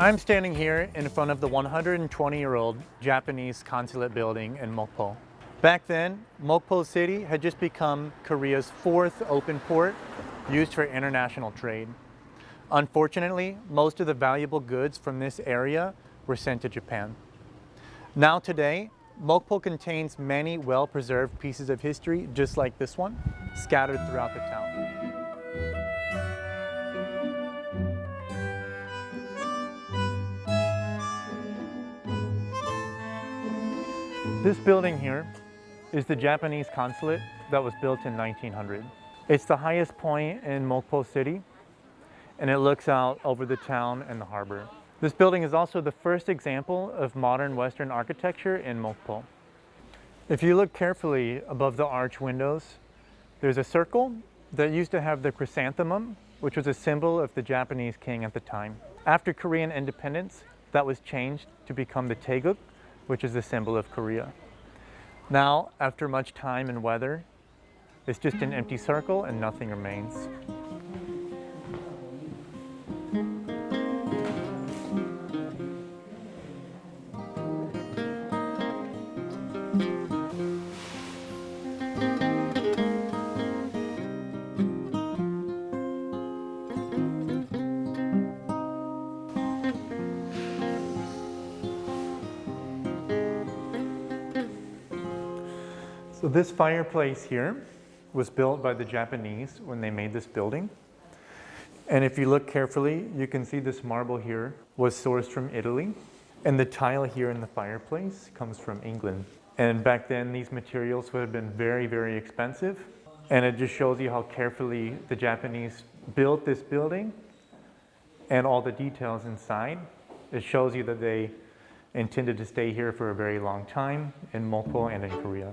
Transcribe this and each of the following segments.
I'm standing here in front of the 120-year-old Japanese consulate building in Mokpo. Back then, Mokpo City had just become Korea's fourth open port used for international trade. Unfortunately, most of the valuable goods from this area were sent to Japan. Now today, Mokpo contains many well-preserved pieces of history just like this one, scattered throughout the town. This building here is the Japanese consulate that was built in 1900. It's the highest point in Mokpo City, and it looks out over the town and the harbor. This building is also the first example of modern Western architecture in Mokpo. If you look carefully above the arch windows, there's a circle that used to have the chrysanthemum, which was a symbol of the Japanese king at the time. After Korean independence, that was changed to become the taeguk, which is the symbol of Korea. Now, after much time and weather, it's just an empty circle and nothing remains. So this fireplace here was built by the Japanese when they made this building. And if you look carefully, you can see this marble here was sourced from Italy. And the tile here in the fireplace comes from England. And back then, these materials would have been very, very expensive. And it just shows you how carefully the Japanese built this building and all the details inside. It shows you that they intended to stay here for a very long time in Mokpo and in Korea.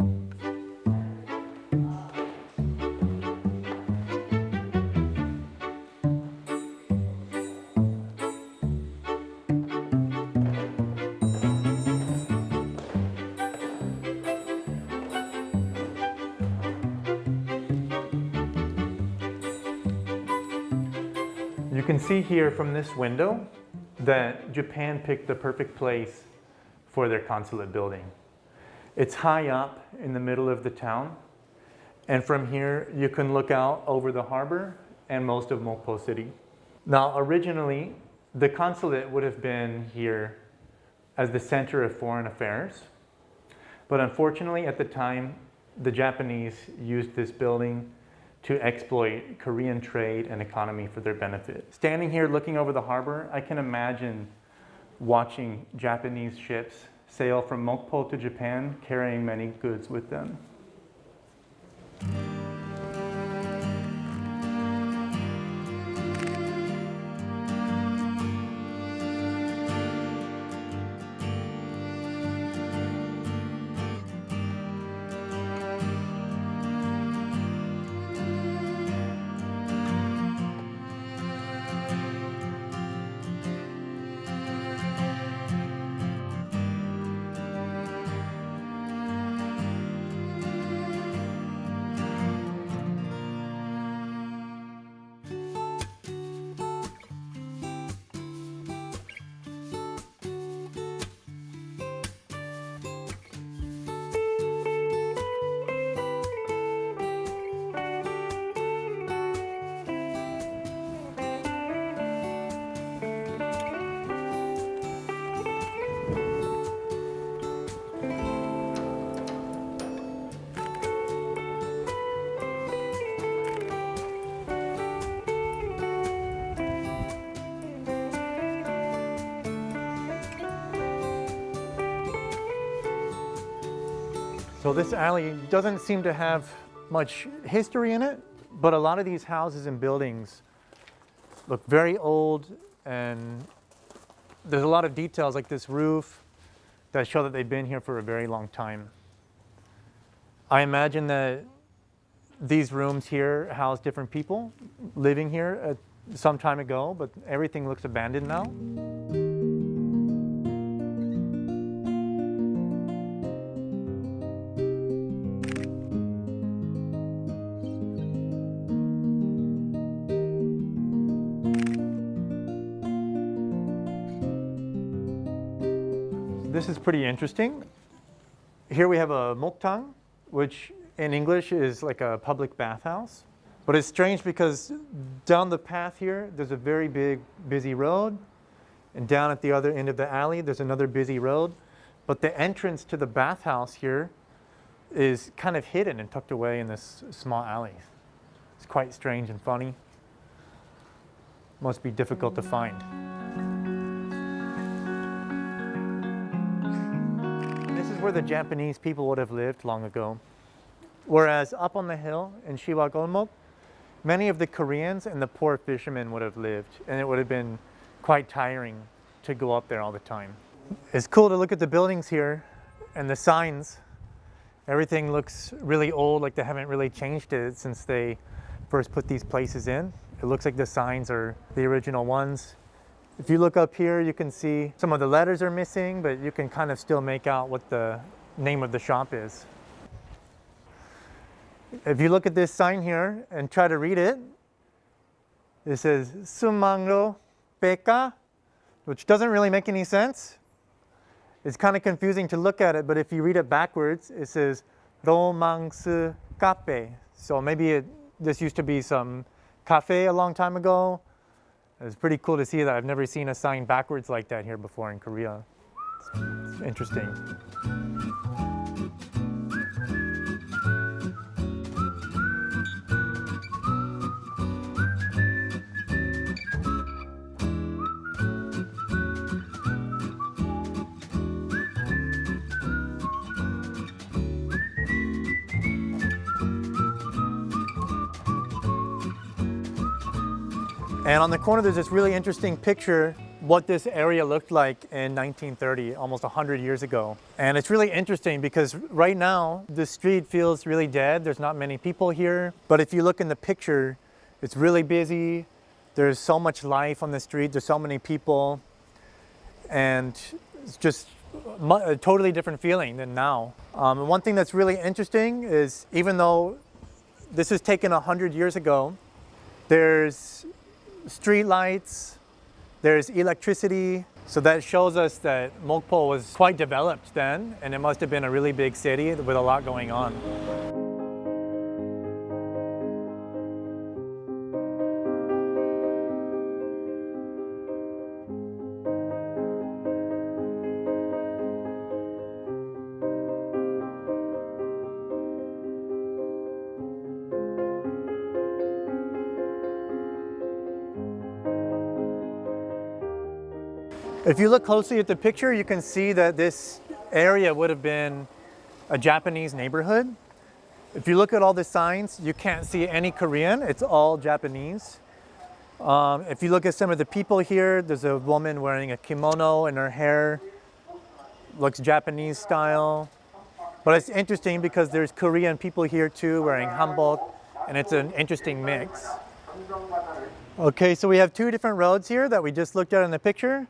You can see here from this window that Japan picked the perfect place for their consulate building. It's high up in the middle of the town, and from here you can look out over the harbor and most of Mokpo City. Now originally, the consulate would have been here as the center of foreign affairs, but unfortunately at the time, the Japanese used this building to exploit Korean trade and economy for their benefit. Standing here looking over the harbor, I can imagine watching Japanese ships sail from Mokpo to Japan carrying many goods with them. So this alley doesn't seem to have much history in it, but a lot of these houses and buildings look very old, and there's a lot of details like this roof that show that they've been here for a very long time. I imagine that these rooms here house different people living here some time ago, but everything looks abandoned now. this is pretty interesting. Here we have a 목탕, which in English is like a public bathhouse. But it's strange because down the path here, there's a very big, busy road. And down at the other end of the alley, there's another busy road. But the entrance to the bathhouse here is kind of hidden and tucked away in this small alley. It's quite strange and funny. Must be difficult to find. This is where the Japanese people would have lived long ago. Whereas up on the hill in Shiwagolmok, many of the Koreans and the poor fishermen would have lived, and it would have been quite tiring to go up there all the time. It's cool to look at the buildings here and the signs. Everything looks really old, like they haven't really changed it since they first put these places in. It looks like the signs are the original ones. If you look up here, you can see some of the letters are missing, but you can kind of still make out what the name of the shop is. If you look at this sign here and try to read it, it says Sumangro Peka, which doesn't really make any sense. It's kind of confusing to look at it, but if you read it backwards, it says Romangsu Cafe. So maybe this used to be some cafe a long time ago. It's pretty cool to see that. I've never seen a sign backwards like that here before in Korea. It's interesting. And on the corner, there's this really interesting picture what this area looked like in 1930, almost 100 years ago. And it's really interesting because right now, the street feels really dead. There's not many people here. But if you look in the picture, it's really busy. There's so much life on the street. There's so many people. And it's just a totally different feeling than now. And one thing that's really interesting is even though this is taken 100 years ago, there's street lights, there's electricity. So that shows us that Mokpo was quite developed then, and it must have been a really big city with a lot going on. If you look closely at the picture, you can see that this area would have been a Japanese neighborhood. If you look at all the signs, you can't see any Korean. It's all Japanese. If you look at some of the people here, there's a woman wearing a kimono and her hair looks Japanese style. But it's interesting because there's Korean people here too wearing hanbok, and it's an interesting mix. Okay, so we have two different roads here that we just looked at in the picture.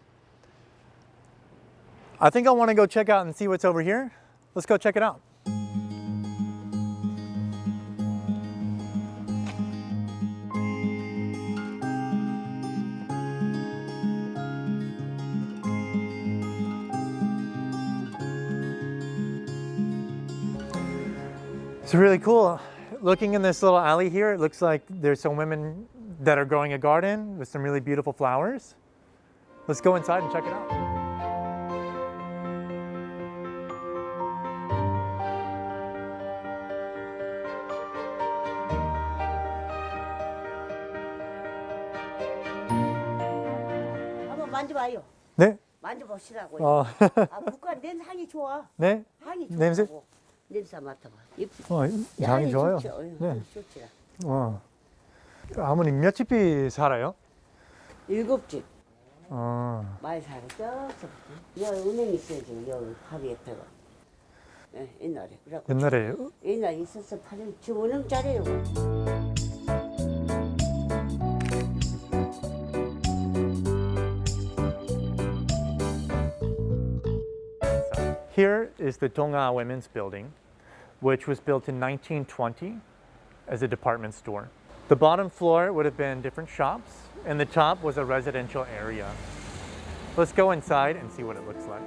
I think I want to go check out and see what's over here. Let's go check it out. It's really cool. Looking in this little alley here, it looks like there's some women that are growing a garden with some really beautiful flowers. Let's go inside and check it out. 만져봐요. 네? 만져보시라고요. 국가 냄새 향이 좋아. 네? 향이 좋아. 냄새? 냄새 맡아봐. 향이 좋아요. 좋죠. 네. 좋지. 아버님 몇 집이 살아요? 7집. 많이 살아. 저서부터. 여기 은행 있어요 지금 여기 바로 옆에가. 네, 옛날에. 그래갖고 옛날에 있었어. 지금 은행짜리예요. Here is the Donga Women's Building, which was built in 1920 as a department store. The bottom floor would have been different shops, and the top was a residential area. Let's go inside and see what it looks like.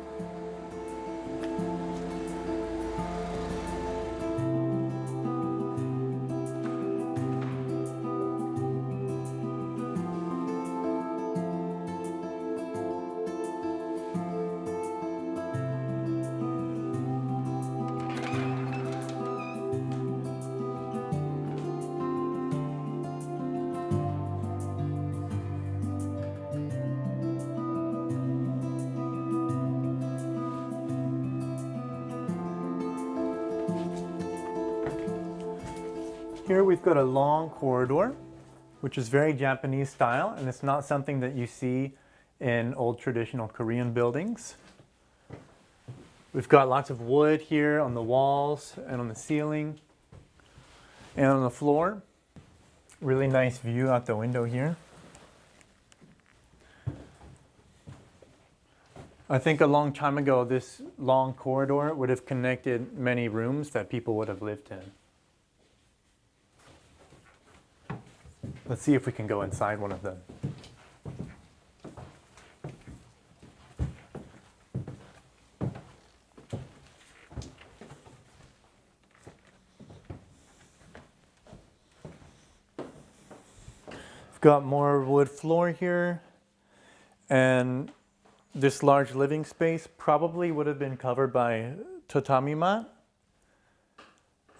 Here we've got a long corridor, which is very Japanese style, and it's not something that you see in old traditional Korean buildings. We've got lots of wood here on the walls and on the ceiling and on the floor. Really nice view out the window here. I think a long time ago, this long corridor would have connected many rooms that people would have lived in. Let's see if we can go inside one of them. We've got more wood floor here, and this large living space probably would have been covered by tatami mat.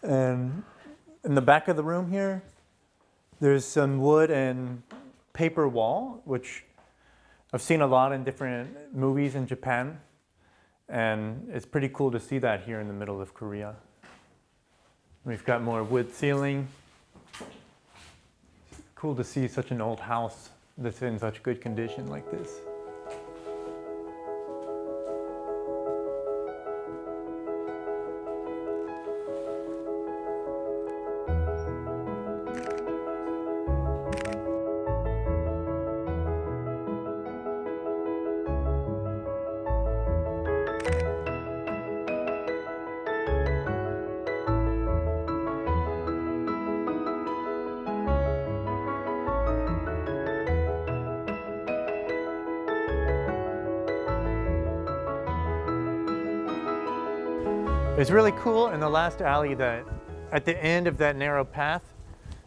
And in the back of the room here, there's some wood and paper wall, which I've seen a lot in different movies in Japan. And it's pretty cool to see that here in the middle of Korea. We've got more wood ceiling. Cool to see such an old house that's in such good condition like this. It's really cool in the last alley that at the end of that narrow path,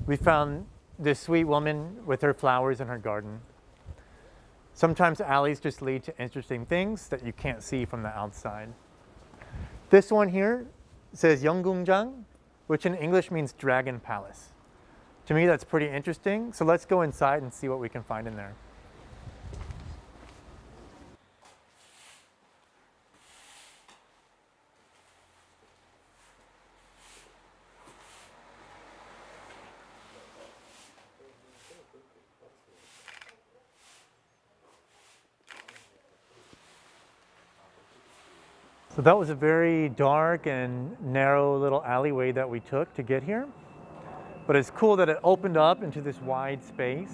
we found this sweet woman with her flowers in her garden. Sometimes alleys just lead to interesting things that you can't see from the outside. This one here says Yeonggungjang, which in English means Dragon Palace. To me, that's pretty interesting. So let's go inside and see what we can find in there. So that was a very dark and narrow little alleyway that we took to get here. But it's cool that it opened up into this wide space.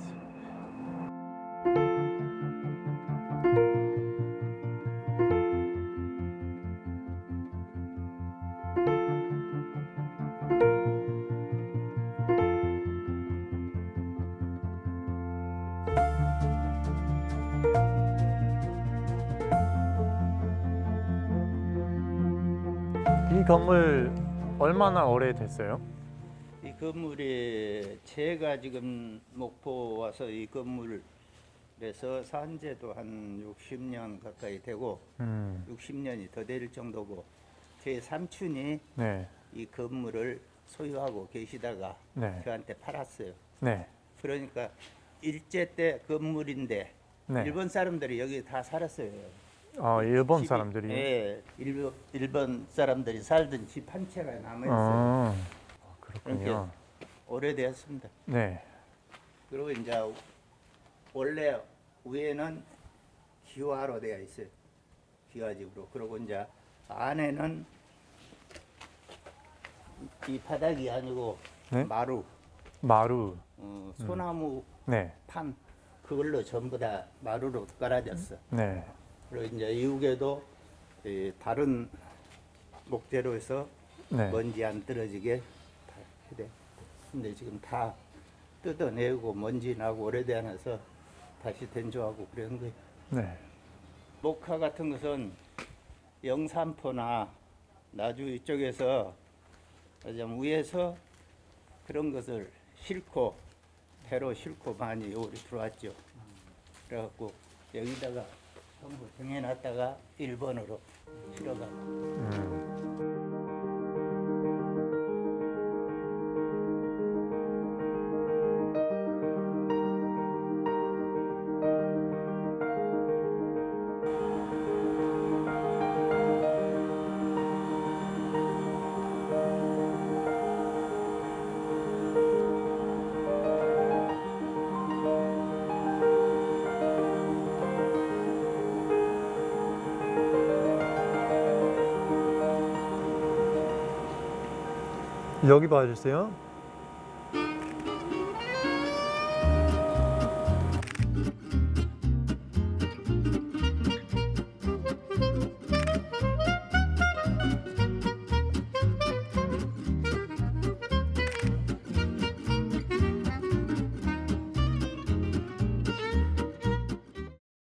이 건물 얼마나 오래됐어요? 이 건물이 제가 지금 목포 와서 이 건물에서 산 지도 한 60년 가까이 되고 60년이 더 될 정도고 제 삼촌이 네. 이 건물을 소유하고 계시다가 네. 저한테 팔았어요. 네. 그러니까 일제 때 건물인데 네. 일본 사람들이 여기 다 살았어요. 일본 집이, 사람들이? 예, 일본 사람들이 살던 집 한 채가 남아있어요. 그렇군요. 오래되었습니다. 네. 그리고 이제 원래 위에는 기와로 되어 있어요. 기와집으로. 그리고 이제 안에는 이 바닥이 아니고 네? 마루. 소나무 네. 판 그걸로 전부 다 마루로 깔아졌어. 네. 그리고 이제 이후에도 다른 목재로해서 네. 먼지 안 떨어지게 다 해야 돼. 근데 지금 다 뜯어내고 먼지 나고 오래되어서 다시 된조하고 그런 거예요. 네. 목화 같은 것은 영산포나 나주 이쪽에서 좀 위에서 그런 것을 싣고 배로 싣고 많이 여기 들어왔죠. 그래갖고 여기다가 전부 정해놨다가 일본으로 실어가고. 여기 봐주세요.